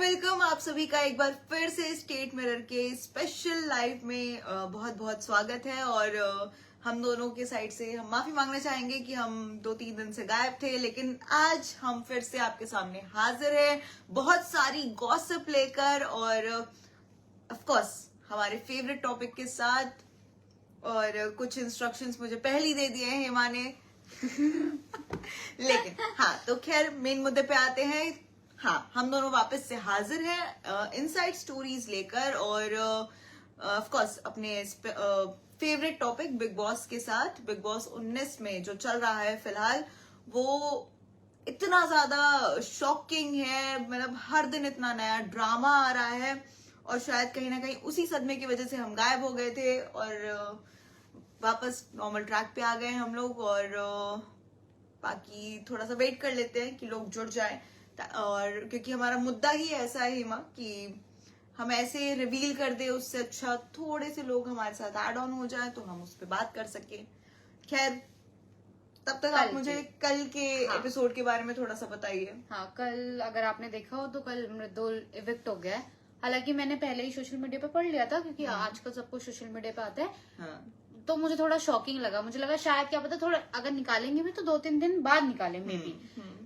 Welcome आप सभी का एक बार फिर से स्टेट मिरर के स्पेशल लाइव में बहुत बहुत स्वागत है। और हम दोनों के साइड से हम माफी मांगना चाहेंगे कि हम 2-3 दिन से गायब थे, लेकिन आज हम फिर से आपके सामने हाजिर हैं बहुत सारी गॉसिप लेकर और ऑफ कोर्स हमारे फेवरेट टॉपिक के साथ। और कुछ इंस्ट्रक्शंस मुझे पहले ही दे दिए हैं हेमा ने लेकिन हाँ, तो खैर मेन मुद्दे पे आते हैं। हाँ, हम दोनों वापस से हाजिर हैं इनसाइड स्टोरीज लेकर और ऑफ कोर्स अपने फेवरेट टॉपिक बिग बॉस के साथ। बिग बॉस 19 में जो चल रहा है फिलहाल वो इतना ज्यादा शॉकिंग है, मतलब हर दिन इतना नया ड्रामा आ रहा है और शायद कहीं ना कहीं उसी सदमे की वजह से हम गायब हो गए थे और वापस नॉर्मल ट्रैक पे आ गए हम लोग। और बाकी थोड़ा सा वेट कर लेते हैं कि लोग जुड़ जाएं, और क्योंकि हमारा मुद्दा ही ऐसा है हिमा कि हम ऐसे रिवील कर दे, उससे अच्छा थोड़े से लोग हमारे साथ ऐड ऑन हो जाए तो हम उस पर बात कर सके। खैर तब तक आप मुझे कल के एपिसोड के बारे में थोड़ा सा बताइए। हाँ, कल अगर आपने देखा हो तो कल मृदुल इविक्ट हो गया है। हालांकि मैंने पहले ही सोशल मीडिया पे पढ़ लिया था क्योंकि आजकल सब कुछ सोशल मीडिया पे आता है। हाँ। तो मुझे थोड़ा शॉकिंग लगा। मुझे लगा शायद क्या पता थोड़ा अगर निकालेंगे भी तो 2-3 दिन बाद निकालें मे बी,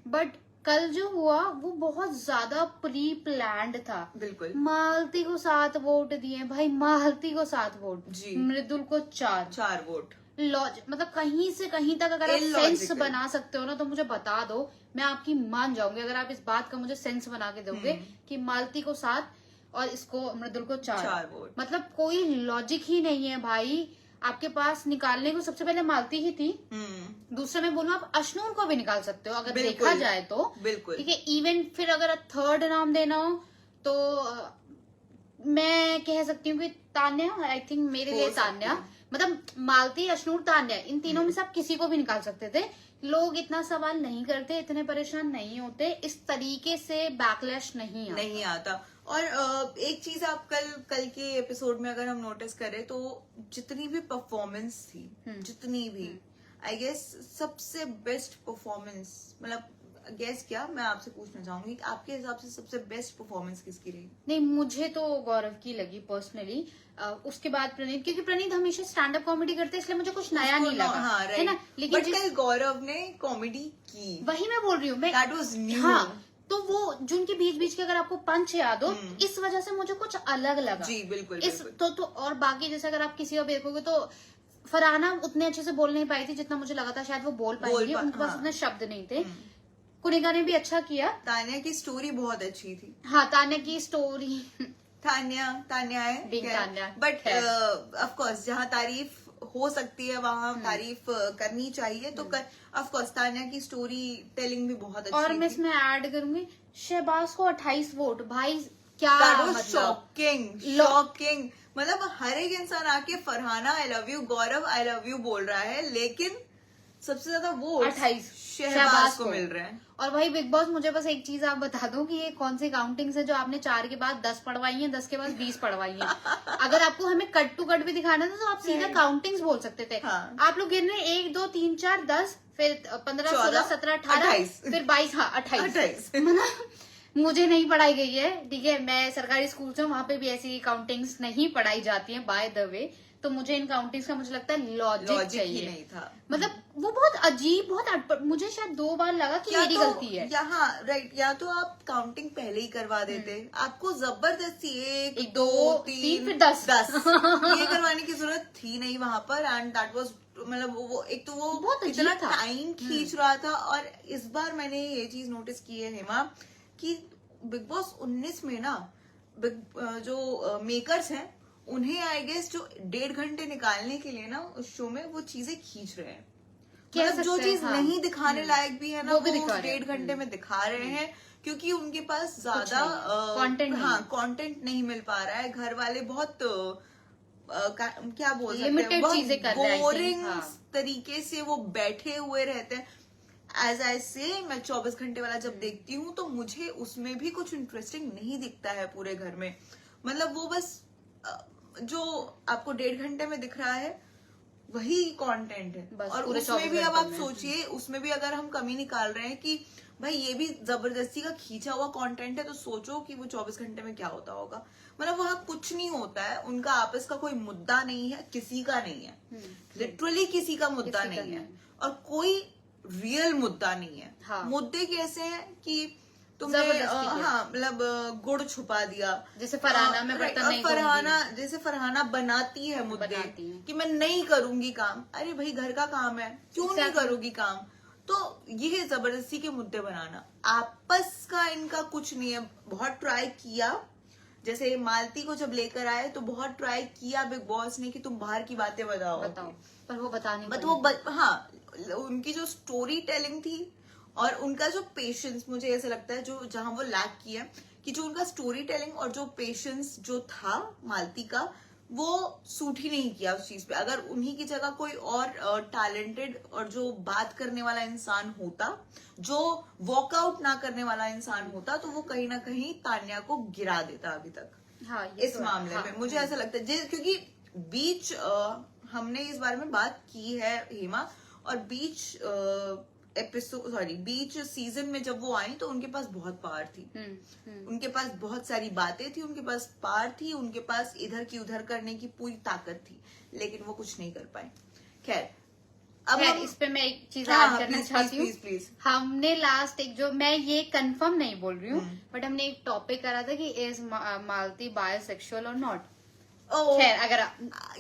बट कल जो हुआ वो बहुत ज्यादा प्री प्लान्ड था। बिल्कुल। मालती को 7 वोट दिए भाई, मालती को 7 वोट, मृदुल को 4 वोट। मतलब कहीं से कहीं तक अगर आप सेंस बना सकते हो ना तो मुझे बता दो, मैं आपकी मान जाऊंगी अगर आप इस बात का मुझे सेंस बना के दोगे कि मालती को 7 और इसको मृदुल को 4 वोट। मतलब कोई लॉजिक ही नहीं है भाई। आपके पास निकालने को सबसे पहले मालती ही थी, दूसरा मैं बोलूँ आप अश्नूर को भी निकाल सकते हो अगर देखा जाए तो। बिल्कुल ठीक है, इवन फिर अगर थर्ड नाम देना हो तो मैं कह सकती हूँ कि तान्या, आई थिंक मेरे लिए तान्या, मतलब मालती, अश्नूर, तान्या, इन तीनों में से आप किसी को भी निकाल सकते थे। लोग इतना सवाल नहीं करते, इतने परेशान नहीं होते, इस तरीके से बैकलैश नहीं आता। और एक चीज आप कल के एपिसोड में अगर हम नोटिस करें तो जितनी भी परफॉर्मेंस थी, जितनी भी आई गेस सबसे बेस्ट परफॉर्मेंस, मतलब गेस क्या मैं आपसे पूछना चाहूंगी कि आपके हिसाब से सबसे बेस्ट परफॉर्मेंस किसकी रही? नहीं, मुझे तो गौरव की लगी पर्सनली। उसके बाद प्रणीत, क्योंकि प्रणीत हमेशा स्टैंड अप कॉमेडी करते हैं इसलिए मुझे कुछ नया नहीं लगा। हाँ, है ना, लेकिन कल गौरव ने कॉमेडी की, वही मैं बोल रही हूँ। That was new. हाँ, तो वो जिनके बीच बीच के अगर आपको पंच याद हो, इस वजह से मुझे कुछ अलग लगा। जी बिल्कुल, तो और बाकी जैसे अगर आप किसी को देखोगे तो फरहाना उतने अच्छे से बोल नहीं पाई थी जितना मुझे लगा था शायद वो बोल पाएंगे, उनके पास उतने शब्द नहीं थे। कुनिका ने भी अच्छा किया। तान्या की स्टोरी बहुत अच्छी थी। हाँ, तान्या की स्टोरी, तान्या है, बट ऑफ कोर्स जहाँ तारीफ हो सकती है वहाँ तारीफ करनी चाहिए, तो ऑफ कोर्स तान्या की स्टोरी टेलिंग भी बहुत अच्छी। और मैं इसमें ऐड करूंगी शहबाज को 28 वोट, भाई क्या शॉकिंग। मतलब हर एक इंसान आके Farhana I love you, Gaurav I love you बोल रहा है, लेकिन सबसे ज्यादा वो 28 शहबाज को मिल रहे हैं। और भाई बिग बॉस, मुझे बस एक चीज आप बता दो कि ये कौन सी काउंटिंग है जो आपने 4 के बाद 10 पढ़वाई है, 10 के बाद 20 पढ़वाई है। अगर आपको हमें कट टू कट भी दिखाना था तो आप सीधा काउंटिंग्स बोल सकते थे। हाँ। आप लोग गिन रहे 1 2 3 4 10, फिर 15 16 17 18 फिर 22, हाँ 28 मुझे नहीं पढ़ाई गई है। ठीक है, मैं सरकारी स्कूल से, वहां पे भी ऐसी काउंटिंग्स नहीं पढ़ाई जाती हैं बाय द वे, तो मुझे इन काउंटिंग्स का मुझे लगता है लॉजिक चाहिए। नहीं था, मतलब वो बहुत अजीब, बहुत अटपट, मुझे शायद 2 बार लगा कि मेरी गलती है। यहाँ राइट, या तो आप काउंटिंग पहले ही करवा देते, आपको जबरदस्ती 1 2 3 फिर 10 ये करवाने की जरूरत थी नहीं वहां पर। एंड दैट वाज, मतलब वो एक तो वो बहुत इतना टाइम खींच रहा था। और इस बार मैंने ये चीज नोटिस की है हेमा कि बिग बॉस 19 में ना जो मेकर्स हैं उन्हें आई गेस जो 1.5 घंटे निकालने के लिए ना उस शो में वो चीजें खींच रहे हैं। मतलब जो चीज नहीं दिखाने लायक भी है ना वो 1.5 घंटे में दिखा रहे हैं, क्योंकि उनके पास ज्यादा कंटेंट नहीं मिल पा रहा है। घर वाले बहुत क्या बोल सकते हैं, बहुत बोरिंग तरीके से वो बैठे हुए रहते हैं। एज आई से मैं 24 घंटे वाला जब देखती हूँ तो मुझे उसमें भी कुछ इंटरेस्टिंग नहीं दिखता है पूरे घर में। मतलब वो बस जो आपको 1.5 घंटे में दिख रहा है वही कंटेंट है। और उसमें भी अब आप सोचिए, उसमें भी अगर हम कमी निकाल रहे हैं कि भाई ये भी जबरदस्ती का खींचा हुआ कंटेंट है, तो सोचो कि वो 24 घंटे में क्या होता होगा। मतलब वहां कुछ नहीं होता है, उनका आपस का कोई मुद्दा नहीं है, किसी का नहीं है, लिटरली किसी का मुद्दा नहीं है, और कोई रियल मुद्दा नहीं है। हाँ। मुद्दे कैसे हैं कि तुमने हाँ मतलब गुड़ छुपा दिया, जैसे फरहाना में बर्तन नहीं धोऊंगी। जैसे फरहाना बनाती है मुद्दे बनाती है। कि मैं नहीं करूंगी काम। अरे भाई घर का काम है, क्यों नहीं करोगी काम? तो ये है जबरदस्ती के मुद्दे बनाना, आपस का इनका कुछ नहीं है। बहुत ट्राई किया, जैसे मालती को जब लेकर आए तो बहुत ट्राई किया बिग बॉस ने कि तुम बाहर की बातें बताओ, पर वो बता नहीं बट वो हाँ उनकी जो स्टोरी टेलिंग थी और उनका जो पेशेंस, मुझे ऐसा लगता है जो जहां वो लैक किया कि जो उनका स्टोरी टेलिंग और जो पेशेंस जो था मालती का, वो सूट ही नहीं किया उस चीज पे। अगर उन्हीं की जगह कोई और टैलेंटेड और जो बात करने वाला इंसान होता, जो वॉकआउट ना करने वाला इंसान होता, तो वो कहीं ना कहीं तान्या को गिरा देता अभी तक। हाँ, इस मामले में मुझे ऐसा लगता है क्योंकि बीच हमने इस बारे में बात की है हेमा, और बीच सीजन में जब वो आई तो उनके पास बहुत पावर थी, उनके पास बहुत सारी बातें थी, उनके पास पावर थी, उनके पास इधर की उधर करने की पूरी ताकत थी, लेकिन वो कुछ नहीं कर पाए। खैर अब इस पे मैं एक चीज ऐड करना चाहती हूँ। प्लीज। हमने लास्ट एक जो, मैं ये कंफर्म नहीं बोल रही हूँ, बट हमने एक टॉपिक करा था कि इज मालती बायोसेक्सुअल और नॉट। खैर अगर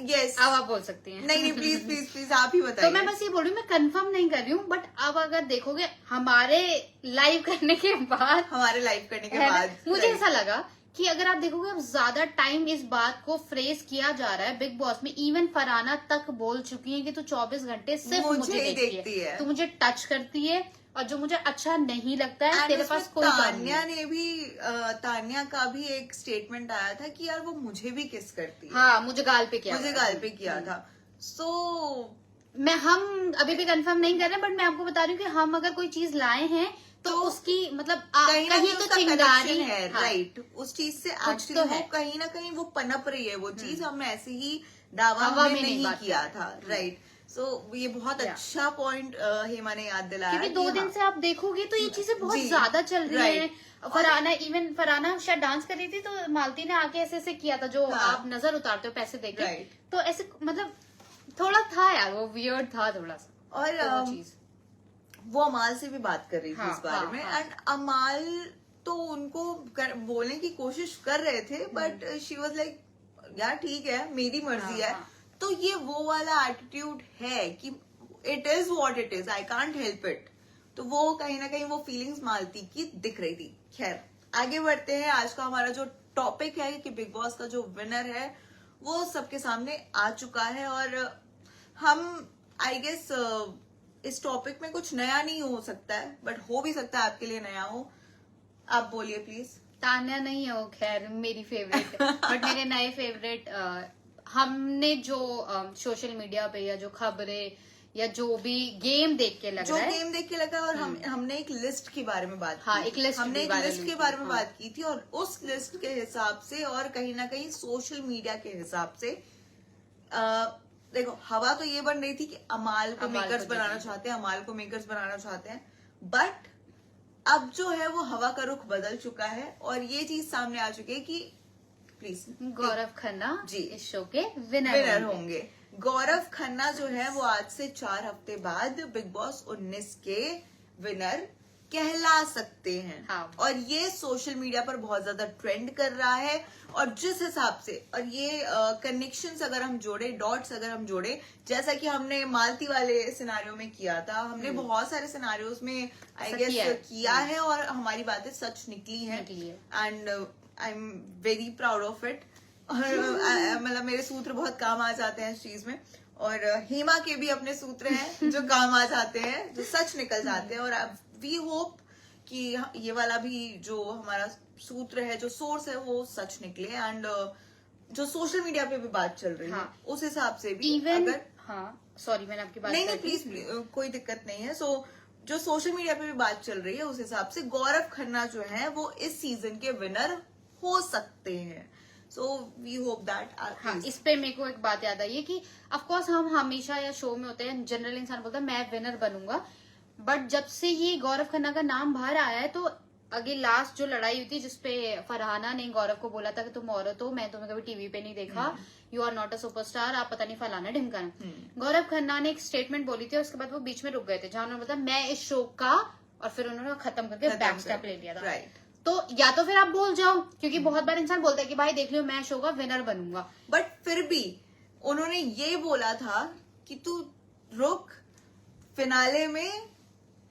यस अब आप बोल सकती हैं। नहीं प्लीज प्लीज प्लीज आप ही बताइए। तो मैं बस ये बोल रही हूँ, मैं कंफर्म नहीं कर रही हूँ, बट अब अगर देखोगे हमारे लाइव करने के बाद मुझे ऐसा लगा कि अगर आप देखोगे अब ज्यादा टाइम इस बात को फ्रेज किया जा रहा है बिग बॉस में, इवन फरहाना तक बोल चुकी है कि तू 24 घंटे सिर्फ मुझे देखती है, तू मुझे टच करती है, और जो मुझे अच्छा नहीं लगता है तेरे पास कोई तान्या का भी एक स्टेटमेंट आया था कि यार वो मुझे भी किस करती है। हाँ, मुझे गाल पे किया था। सो हम अभी भी कंफर्म नहीं कर रहे, बट मैं आपको बता रही हूँ कि हम अगर कोई चीज लाए हैं तो उसकी मतलब कहीं तो चिंगारी है। राइट, उस चीज से एक्चुअली वो कहीं ना कहीं वो पनप रही है, वो चीज हमने ऐसे ही दावा में नहीं किया था। राइट, सो ये बहुत अच्छा पॉइंट हेमा ने याद दिलाया, क्योंकि 2 दिन से आप देखोगे तो ये चीजें बहुत ज्यादा चल रही है। फरहाना शायद डांस कर रही थी तो मालती ने आके ऐसे ऐसे किया था, जो आप नजर उतारते हो पैसे देके, तो ऐसे मतलब थोड़ा था यार, वो वियर्ड था थोड़ा सा। और चीज वो अमाल से भी बात कर रही थी इस बारे में, एंड अमाल तो उनको बोलने की कोशिश कर रहे थे, बट शी वाज लाइक यार ठीक है, मेरी मर्जी है। तो ये वो वाला एटीट्यूड है कि it is what it is, I can't help it. तो वो कहीं ना कहीं वो फीलिंग्स मालती की दिख रही थी। खैर आगे बढ़ते हैं। आज का हमारा जो टॉपिक है कि बिग बॉस का जो विनर है वो सबके सामने आ चुका है, और हम आई गेस इस टॉपिक में कुछ नया नहीं हो सकता है, बट हो भी सकता है आपके लिए नया हो। आप बोलिए प्लीज। तान्या नहीं है वो, खैर मेरी फेवरेट बट मेरे नए फेवरेट, हमने जो सोशल मीडिया पे या जो खबरें या जो भी गेम देख के लगा है, और हमने एक लिस्ट के बारे में बात की। हमने एक लिस्ट के बारे में बात की थी, और उस लिस्ट के हिसाब से और कहीं ना कहीं सोशल मीडिया के हिसाब से देखो हवा तो ये बन रही थी कि अमाल को मेकर्स बनाना चाहते हैं, बट अब जो है वो हवा का रुख बदल चुका है, और ये चीज सामने आ चुकी है कि प्लीज गौरव खन्ना जी इस शो के विनर होंगे। गौरव खन्ना जो है वो आज से 4 हफ्ते बाद बिग बॉस 19 के विनर कहला सकते हैं। हाँ। और ये सोशल मीडिया पर बहुत ज्यादा ट्रेंड कर रहा है, और जिस हिसाब से, और ये कनेक्शंस अगर हम जोड़े, डॉट्स अगर हम जोड़े, जैसा कि हमने मालती वाले सिनारियो में किया था, हमने बहुत सारे सिनारियोज में आई गेस किया है, और हमारी बातें सच निकली हैं, and I am very proud of it. मतलब मेरे सूत्र बहुत काम आ जाते हैं इस चीज में, और हेमा के भी अपने सूत्र हैं जो काम आ जाते हैं, जो सच निकल जाते हैं, और वी होप कि ये वाला भी जो हमारा सूत्र है, जो सोर्स है, वो सच निकले, एंड जो सोशल मीडिया पे भी बात चल रही है उस हिसाब से भी अगर सॉरी मैंने आपकी बात नहीं प्लीज कोई दिक्कत नहीं है। सो जो सोशल मीडिया पे भी बात चल रही है उस हिसाब से गौरव खन्ना जो है वो इस सीजन के विनर हो सकते हैं। So we hope that. इस पे मेरे को एक बात याद आई है कि ऑफ कोर्स हम हमेशा या शो में होते हैं, जनरल इंसान बोलता है मैं विनर बनूंगा, बट जब से ये गौरव खन्ना का नाम बाहर आया है तो अगे लास्ट जो लड़ाई हुई थी जिसपे फरहाना ने गौरव को बोला था कि तुम औरत हो, मैं तुम्हें कभी टीवी पे नहीं देखा, you are not a superstar, आप पता नहीं फलाना ढिमकाना। गौरव खन्ना ने एक स्टेटमेंट बोली थी और उसके बाद वो बीच में रुक गए थे जहां उन्होंने बताया मैं इस शो का, और फिर उन्होंने खत्म करके बैक स्टेप ले लिया था। तो या तो फिर आप बोल जाओ, क्योंकि बहुत बार इंसान बोलता है कि भाई देख लियो मैं शो का विनर बनूंगा, बट फिर भी उन्होंने ये बोला था कि तू रुक, फिनाले में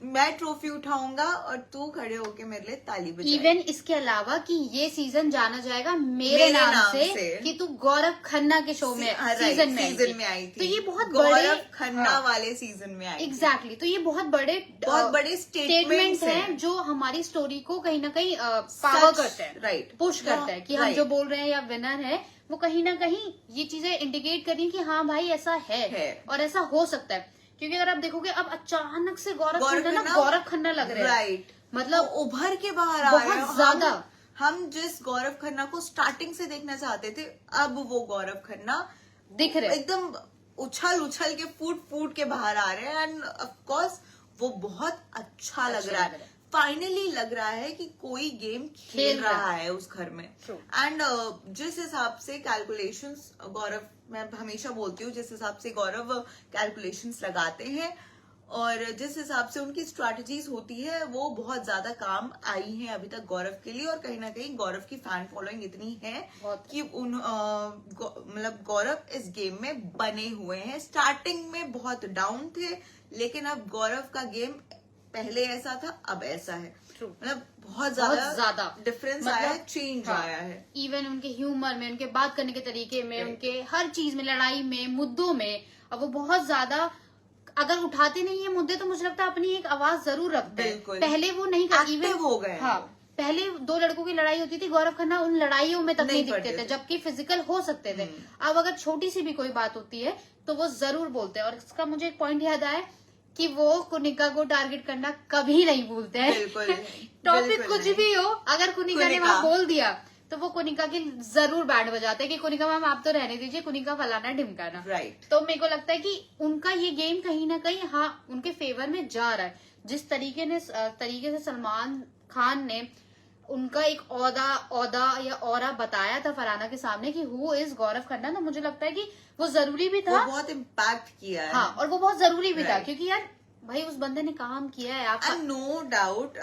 मैं ट्रॉफी उठाऊंगा और तू खड़े होके मेरे लिए ताली बजाएगा। इवन इसके अलावा कि ये सीजन जाना जाएगा मेरे नाम से कि तू गौरव खन्ना के शो में सीजन में आई थी। तो ये बहुत गौरव खन्ना वाले सीजन में आई। एग्जैक्टली। तो ये बहुत बड़े स्टेटमेंट हैं जो हमारी स्टोरी को कहीं ना कहीं पावर करते हैं, राइट, पुश करते हैं कि हम जो बोल रहे हैं या विनर है वो कहीं ना कहीं ये चीजें इंडिकेट करें कि हाँ भाई ऐसा है और ऐसा हो सकता है। क्योंकि अगर आप देखोगे अब अचानक से गौरव खन्ना लग रहे हैं, राइट, मतलब उभर के बाहर आ रहे हैं बहुत ज्यादा। हम जिस गौरव खन्ना को स्टार्टिंग से देखना चाहते थे, अब वो गौरव खन्ना दिख रहे, एकदम उछल के फूट के बाहर आ रहे हैं। एंड ऑफ कोर्स वो बहुत अच्छा लग रहा है। फाइनली लग रहा है कि कोई गेम खेल रहा है उस घर में। एंड जिस हिसाब से कैलकुलेशंस गौरव, मैं हमेशा बोलती हूँ, जिस हिसाब से गौरव कैलकुलेशंस लगाते हैं और जिस हिसाब से उनकी स्ट्रैटेजीज होती है वो बहुत ज्यादा काम आई हैं अभी तक गौरव के लिए। और कहीं ना कहीं गौरव की फैन फॉलोइंग इतनी है कि मतलब गौरव इस गेम में बने हुए हैं। स्टार्टिंग में बहुत डाउन थे, लेकिन अब गौरव का गेम पहले ऐसा था, अब ऐसा है। मतलब बहुत ज्यादा डिफरेंस आया है, चेंज आया है। इवन उनके ह्यूमर में, उनके बात करने के तरीके में, उनके हर चीज में, लड़ाई में, मुद्दों में, अब वो बहुत ज्यादा अगर उठाते नहीं है मुद्दे तो मुझे लगता है अपनी एक आवाज जरूर रखते हैं। पहले वो नहीं कर, इवन हो गए। हाँ, पहले दो लड़कों की लड़ाई होती थी, गौरव खन्ना उन लड़ाइयों में तक नहीं दिखते थे, जबकि फिजिकल हो सकते थे। अब अगर छोटी सी भी कोई बात होती है तो वो जरूर बोलते हैं। और इसका मुझे एक पॉइंट याद आया कि वो कुनिका को टारगेट करना कभी नहीं भूलते हैं। टॉपिक कुछ भी हो, अगर कुनिका ने वहां बोल दिया तो वो कुनिका की जरूर बैंड बजाते हैं कि कुनिका मैम आप तो रहने दीजिए, कुनिका फलाना ढिमकाना। राइट। तो मेरे को लगता है कि उनका ये गेम कहीं ना कहीं हाँ उनके फेवर में जा रहा है। जिस तरीके से सलमान खान ने उनका एक औदा या औरा बताया था फरहाना के सामने कि हु इज गौरव खन्ना, तो मुझे लगता है कि वो जरूरी भी था, वो बहुत इम्पैक्ट किया है। हाँ, और वो बहुत जरूरी भी था क्योंकि यार भाई उस बंदे ने काम किया है। आप नो डाउट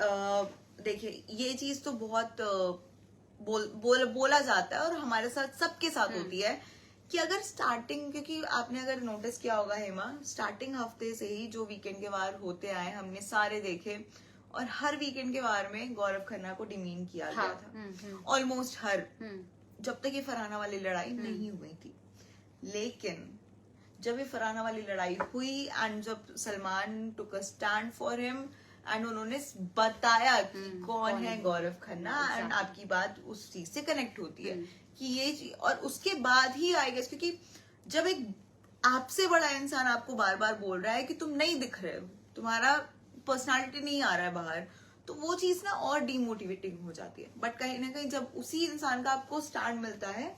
देखिए ये चीज तो बहुत बोला जाता है और हमारे साथ सबके साथ होती है कि अगर स्टार्टिंग, क्योंकि आपने अगर नोटिस किया होगा हेमा, स्टार्टिंग हफ्ते से ही जो वीकेंड के वार होते आए हमने सारे देखे और हर वीकेंड के वार में गौरव खन्ना को डिमीन किया गया था ऑलमोस्ट हर, जब तक ये फरहाना वाली लड़ाई नहीं हुई थी। लेकिन जब ये फरहाना वाली लड़ाई हुई एंड जब Salman took a stand for him and उन्होंने बताया कि कौन है गौरव खन्ना, एंड आपकी बात उस चीज से कनेक्ट होती है कि ये, और उसके बाद ही आई गेस, क्योंकि जब एक आपसे बड़ा इंसान आपको बार बार बोल रहा है कि तुम नहीं दिख रहे हो, तुम्हारा पर्सनालिटी नहीं आ रहा है बाहर, तो वो चीज ना और डीमोटिवेटिंग हो जाती है। बट कहीं ना कहीं जब उसी इंसान का आपको स्टैंड मिलता है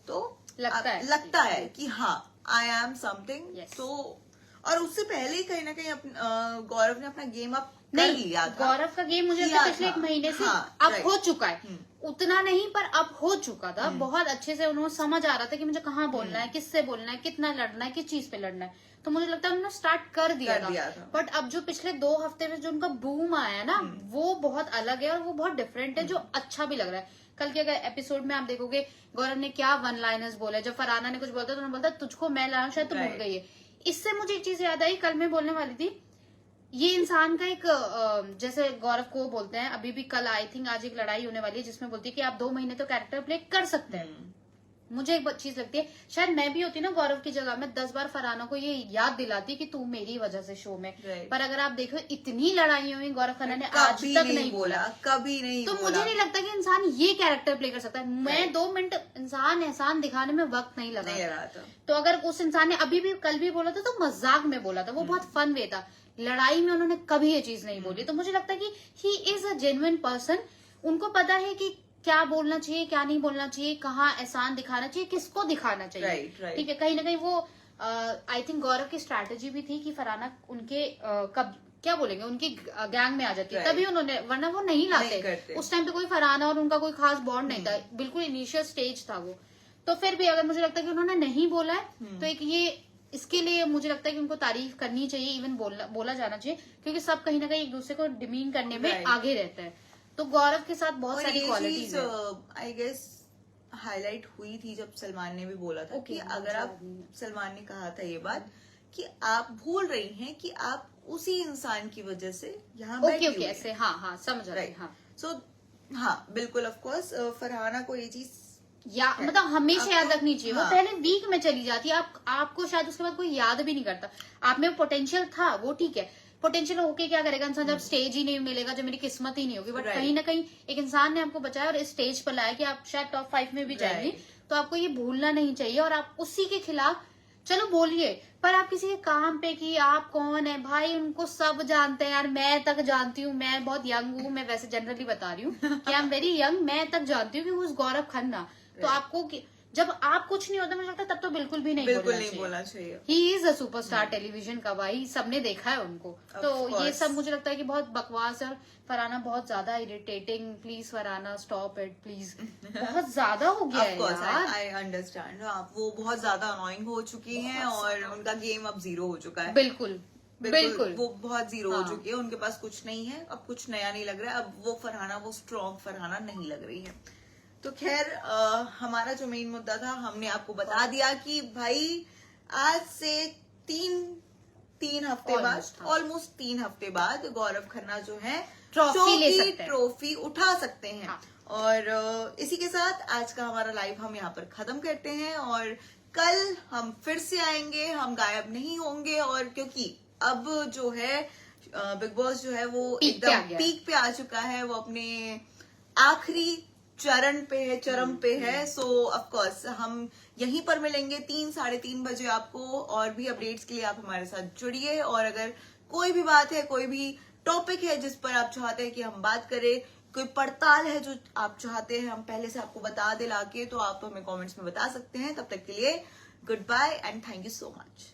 तो लगता है कि हाँ आई एम समथिंग। तो और उससे पहले ही कहीं ना कहीं गौरव ने अपना गेम अप कर लिया था। गौरव का गेम मुझे पिछले एक महीने से अब हो चुका है, उतना नहीं पर अब हो चुका था। बहुत अच्छे से उन्होंने समझ आ रहा था कि मुझे कहाँ बोलना है, किससे बोलना है, कितना लड़ना है, किस चीज पे लड़ना है। तो मुझे लगता है उन्होंने स्टार्ट कर दिया था। बट अब जो पिछले 2 हफ्ते में जो उनका बूम आया है ना, वो बहुत अलग है और वो बहुत डिफरेंट है, जो अच्छा भी लग रहा है। कल के अगर एपिसोड में आप देखोगे गौरव ने क्या वन लाइनर्स बोले, जब फरहाना ने कुछ बोला तो उन्होंने बोलता तुझको मैं लाऊं, शायद तो भूल गई है। इससे मुझे एक चीज याद आई, कल मैं बोलने वाली थी, ये इंसान का एक जैसे गौरव को बोलते हैं, अभी भी कल आई थिंक आज एक लड़ाई होने वाली है जिसमें बोलती है कि आप 2 महीने तो कैरेक्टर प्ले कर सकते हैं। मुझे एक चीज लगती है, शायद मैं भी होती ना गौरव की जगह में 10 बार फरहाना को ये याद दिलाती कि तू मेरी वजह से शो में। पर अगर आप देखो इतनी लड़ाइयों में गौरव खन्ना ने आज तक नहीं बोला, कभी नहीं। तो मुझे नहीं लगता कि इंसान ये कैरेक्टर प्ले कर सकता है। मैं 2 मिनट इंसान एहसान दिखाने में वक्त नहीं लगा रहा था। तो अगर उस इंसान ने अभी भी कल भी बोला था तो मजाक में बोला था, वो बहुत फन वे था। लड़ाई में उन्होंने कभी ये चीज नहीं बोली। तो मुझे लगता है कि he is a genuine person. उनको पता है कि क्या बोलना चाहिए, क्या नहीं बोलना चाहिए, कहाँ एहसान दिखाना चाहिए, किसको दिखाना चाहिए। ठीक है, कहीं ना कहीं वो आई थिंक गौरव की स्ट्रैटेजी भी थी कि फरहाना उनके क्या बोलेंगे, उनकी गैंग में आ जाती है, Right. तभी उन्होंने, वरना वो नहीं लाते। करते। उस टाइम पे कोई फरहाना और उनका कोई खास बॉन्ड नहीं था, बिल्कुल इनिशियल स्टेज था वो। तो फिर भी अगर मुझे लगता है कि उन्होंने नहीं बोला है तो एक ये इसके लिए मुझे लगता है कि उनको तारीफ करनी चाहिए, इवन बोला जाना चाहिए, क्योंकि सब कहीं ना कहीं एक दूसरे को डिमीन करने में Right. आगे रहता है। तो गौरव के साथ बहुत और सारी ये क्वालिटीज चीज है। आई गेस हाईलाइट हुई थी जब सलमान ने भी बोला था कि अगर आप, सलमान ने कहा था ये बात कि आप भूल रही हैं कि आप उसी इंसान की वजह से यहाँ बैठी हुई हैं। ऐसे, हाँ समझ रही, Right. हाँ। सो हाँ बिल्कुल, ऑफ कोर्स फरहाना को ये चीज मतलब हमेशा याद रखनी चाहिए। वो हाँ। पहले वीक में चली जाती है, आपको शायद उसके बाद कोई याद भी नहीं करता। आप में पोटेंशियल था, वो ठीक है, पोटेंशियल होके क्या करेगा इंसान जब स्टेज ही नहीं मिलेगा, जब मेरी किस्मत ही नहीं होगी। But Right. कहीं ना कहीं एक इंसान ने आपको बचाया और इस स्टेज पर लाया कि आप शायद टॉप 5 में भी जाएंगी। तो आपको ये भूलना नहीं चाहिए, और आप उसी के खिलाफ चलो बोलिए, पर आप किसी के काम पे कि आप कौन है भाई, उनको सब जानते हैं यार, मैं तक जानती हूँ, मैं बहुत यंग हूँ, मैं वैसे जनरली बता रही हूँ कि आई एम वेरी यंग, मैं तक जानती हूँ कि वो गौरव खन्ना। तो आपको जब आप कुछ नहीं होता, मुझे लगता है तब तो बिल्कुल भी नहीं बोलना चाहिए। He is a superstar television का, भाई सबने देखा है उनको। तो ये सब मुझे लगता है कि बहुत बकवास है, और फरहाना बहुत ज्यादा irritating. Please Farhana stop it please, बहुत ज्यादा हो गया है यार। आई अंडरस्टैंड, वो बहुत ज्यादा अनोइंग हो चुकी हैं और उनका गेम अब जीरो हो चुका है। बिल्कुल वो बहुत जीरो हो चुकी है, उनके पास कुछ नहीं है, अब कुछ नया नहीं लग रहा है। अब वो फरहाना, वो स्ट्रॉन्ग फरहाना नहीं लग रही है। तो खैर हमारा जो मेन मुद्दा था हमने आपको बता दिया कि भाई आज से तीन हफ्ते बाद, ऑलमोस्ट 3 हफ्ते बाद गौरव खन्ना जो है ट्रॉफी उठा सकते हैं। हाँ। और इसी के साथ आज का हमारा लाइव हम यहाँ पर खत्म करते हैं, और कल हम फिर से आएंगे, हम गायब नहीं होंगे। और क्योंकि अब जो है बिग बॉस जो है वो एकदम पीक पे आ चुका है, वो अपने आखिरी चरम पे है। सो ऑफ कोर्स हम यहीं पर मिलेंगे 3-3:30 बजे आपको, और भी अपडेट्स के लिए आप हमारे साथ जुड़िए। और अगर कोई भी बात है, कोई भी टॉपिक है जिस पर आप चाहते हैं कि हम बात करें, कोई पड़ताल है जो आप चाहते हैं हम पहले से आपको बता दे लाके, तो आप हमें कमेंट्स में बता सकते हैं। तब तक के लिए goodbye and thank you so much.